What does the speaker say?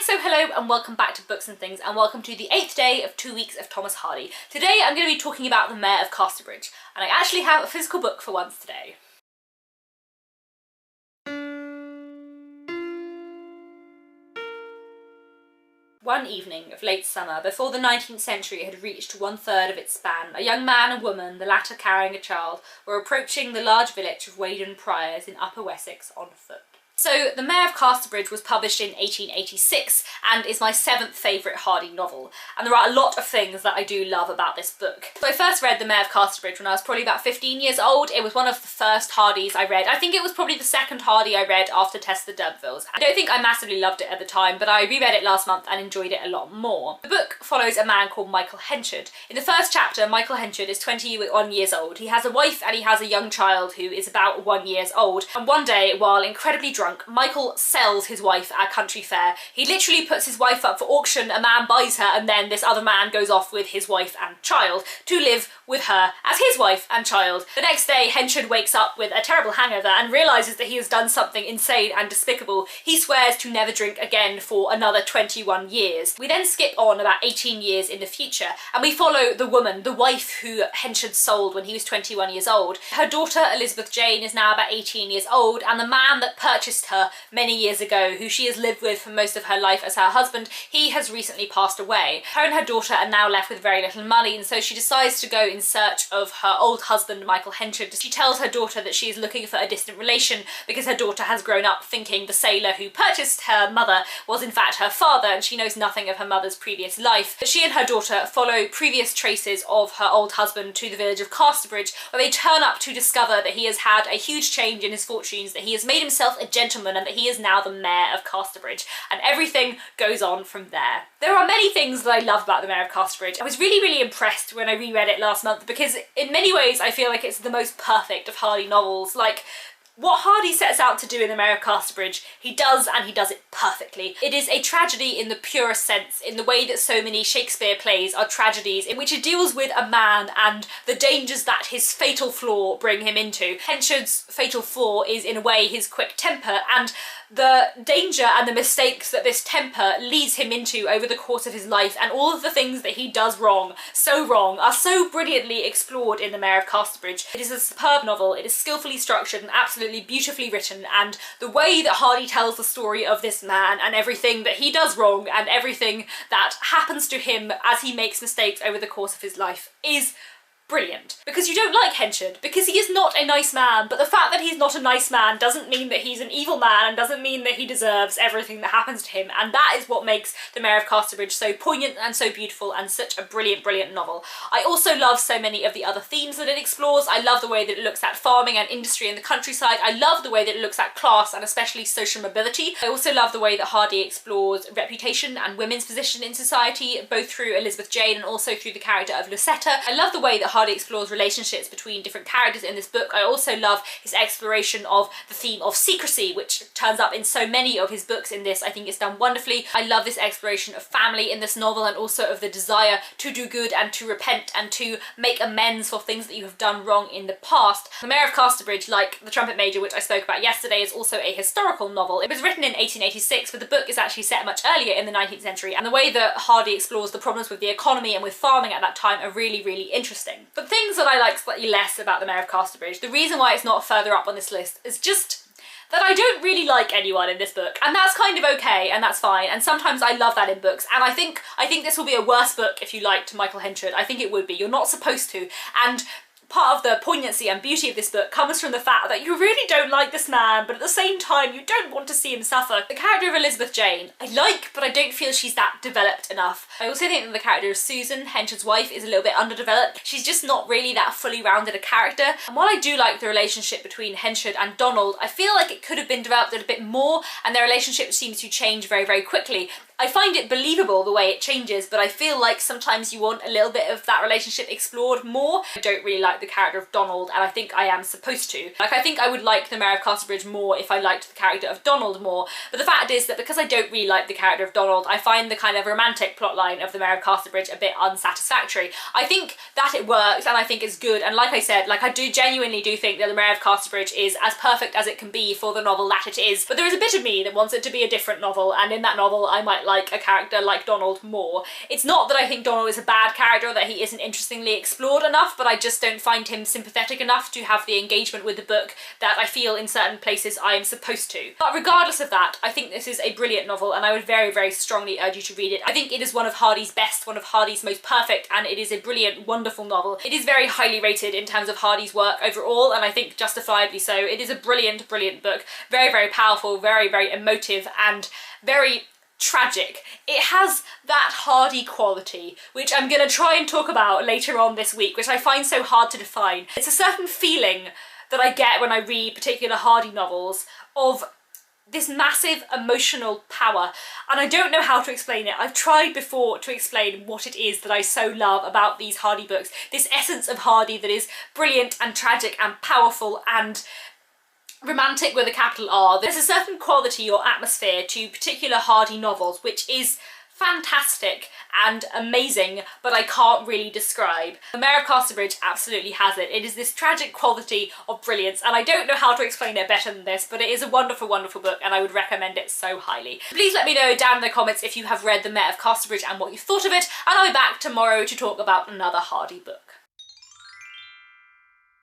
So hello and welcome back to Books and Things, and welcome to the 8th day of 2 weeks of Thomas Hardy. Today I'm going to be talking about the Mayor of Casterbridge, and I actually have a physical book for once today. One evening of late summer, before the 19th century had reached 1/3 of its span, a young man and woman, the latter carrying a child, were approaching the large village of Weydon Priors in Upper Wessex on foot. So, The Mayor of Casterbridge was published in 1886 and is my 7th favourite Hardy novel, and there are a lot of things that I do love about this book. So I first read The Mayor of Casterbridge when I was probably about 15 years old. It was one of the first Hardys I read. I think it was probably the second Hardy I read after Tess the D'Urbervilles. I don't think I massively loved it at the time, but I reread it last month and enjoyed it a lot more. The book follows a man called Michael Henchard. In the first chapter, Michael Henchard is 21 years old. He has a wife and he has a young child who is about 1 year old, and one day, while incredibly drunk, Michael sells his wife at a country fair. He literally puts his wife up for auction, a man buys her, and then this other man goes off with his wife and child to live with her as his wife and child. The next day, Henchard wakes up with a terrible hangover and realises that he has done something insane and despicable. He swears to never drink again for another 21 years. We then skip on about 18 years in the future, and we follow the woman, the wife who Henchard sold when he was 21 years old. Her daughter, Elizabeth Jane, is now about 18 years old, and the man that purchased her many years ago, who she has lived with for most of her life as her husband, he has recently passed away. Her and her daughter are now left with very little money, and so she decides to go in search of her old husband, Michael Henchard. She tells her daughter that she is looking for a distant relation because her daughter has grown up thinking the sailor who purchased her mother was in fact her father, and she knows nothing of her mother's previous life. But she and her daughter follow previous traces of her old husband to the village of Casterbridge, where they turn up to discover that he has had a huge change in his fortunes, that he has made himself a gentleman, and that he is now the Mayor of Casterbridge, and everything goes on from there. There are many things that I love about the Mayor of Casterbridge. I was really impressed when I reread it last month because in many ways I feel like it's the most perfect of Hardy novels. Like, what Hardy sets out to do in The Mayor of Casterbridge, he does, and he does it perfectly. It is a tragedy in the purest sense, in the way that so many Shakespeare plays are tragedies, in which it deals with a man and the dangers that his fatal flaw bring him into. Henchard's fatal flaw is, in a way, his quick temper, and the danger and the mistakes that this temper leads him into over the course of his life, and all of the things that he does wrong, are so brilliantly explored in The Mayor of Casterbridge. It is a superb novel. It is skillfully structured and absolutely beautifully written, and the way that Hardy tells the story of this man and everything that he does wrong and everything that happens to him as he makes mistakes over the course of his life is brilliant. Because you don't like Henchard, because he is not a nice man, but the fact that he's not a nice man doesn't mean that he's an evil man and doesn't mean that he deserves everything that happens to him, and that is what makes The Mayor of Casterbridge so poignant and so beautiful and such a brilliant novel. I also love so many of the other themes that it explores. I love the way that it looks at farming and industry in the countryside. I love the way that it looks at class and especially social mobility. I also love the way that Hardy explores reputation and women's position in society, both through Elizabeth Jane and also through the character of Lucetta. I love the way that Hardy explores relationships between different characters in this book. I also love his exploration of the theme of secrecy, which turns up in so many of his books. In this, I think it's done wonderfully. I love this exploration of family in this novel, and also of the desire to do good and to repent and to make amends for things that you have done wrong in the past. The Mayor of Casterbridge, like The Trumpet Major, which I spoke about yesterday, is also a historical novel. It was written in 1886, but the book is actually set much earlier in the 19th century, and the way that Hardy explores the problems with the economy and with farming at that time are really interesting. But things that I like slightly less about The Mayor of Casterbridge, the reason why it's not further up on this list, is just that I don't really like anyone in this book, and that's kind of okay, and that's fine, and sometimes I love that in books, and I think this will be a worse book if you liked Michael Henchard. I think it would be. You're not supposed to, and part of the poignancy and beauty of this book comes from the fact that you really don't like this man, but at the same time you don't want to see him suffer. The character of Elizabeth Jane I like, but I don't feel she's that developed enough. I also think that the character of Susan, Henchard's wife, is a little bit underdeveloped. She's just not really that fully rounded a character, and while I do like the relationship between Henchard and Donald, I feel like it could have been developed a bit more, and their relationship seems to change very quickly. I find it believable the way it changes, but I feel like sometimes you want a little bit of that relationship explored more. I don't really like the character of Donald, and I think I am supposed to. Like, I think I would like the Mayor of Casterbridge more if I liked the character of Donald more, but the fact is that because I don't really like the character of Donald, I find the kind of romantic plotline of the Mayor of Casterbridge a bit unsatisfactory. I think that it works, and I think it's good, and like I said, like, I genuinely do think that the Mayor of Casterbridge is as perfect as it can be for the novel that it is, but there is a bit of me that wants it to be a different novel, and in that novel I might like a character like Donald more. It's not that I think Donald is a bad character or that he isn't interestingly explored enough, but I just don't find him sympathetic enough to have the engagement with the book that I feel in certain places I am supposed to. But regardless of that, I think this is a brilliant novel and I would very, very strongly urge you to read it. I think it is one of Hardy's best, one of Hardy's most perfect, and it is a brilliant, wonderful novel. It is very highly rated in terms of Hardy's work overall, and I think justifiably so. It is a brilliant, brilliant book. Very, very powerful, very, very emotive, and very tragic. It has that Hardy quality, which I'm going to try and talk about later on this week, which I find so hard to define. It's a certain feeling that I get when I read particular Hardy novels of this massive emotional power, and I don't know how to explain it. I've tried before to explain what it is that I so love about these Hardy books, this essence of Hardy that is brilliant and tragic and powerful and romantic with a capital R. There's a certain quality or atmosphere to particular Hardy novels which is fantastic and amazing, but I can't really describe. The Mayor of Casterbridge absolutely has it. It is this tragic quality of brilliance, and I don't know how to explain it better than this, but it is a wonderful, wonderful book and I would recommend it so highly. Please let me know down in the comments if you have read The Mayor of Casterbridge and what you thought of it, and I'll be back tomorrow to talk about another Hardy book.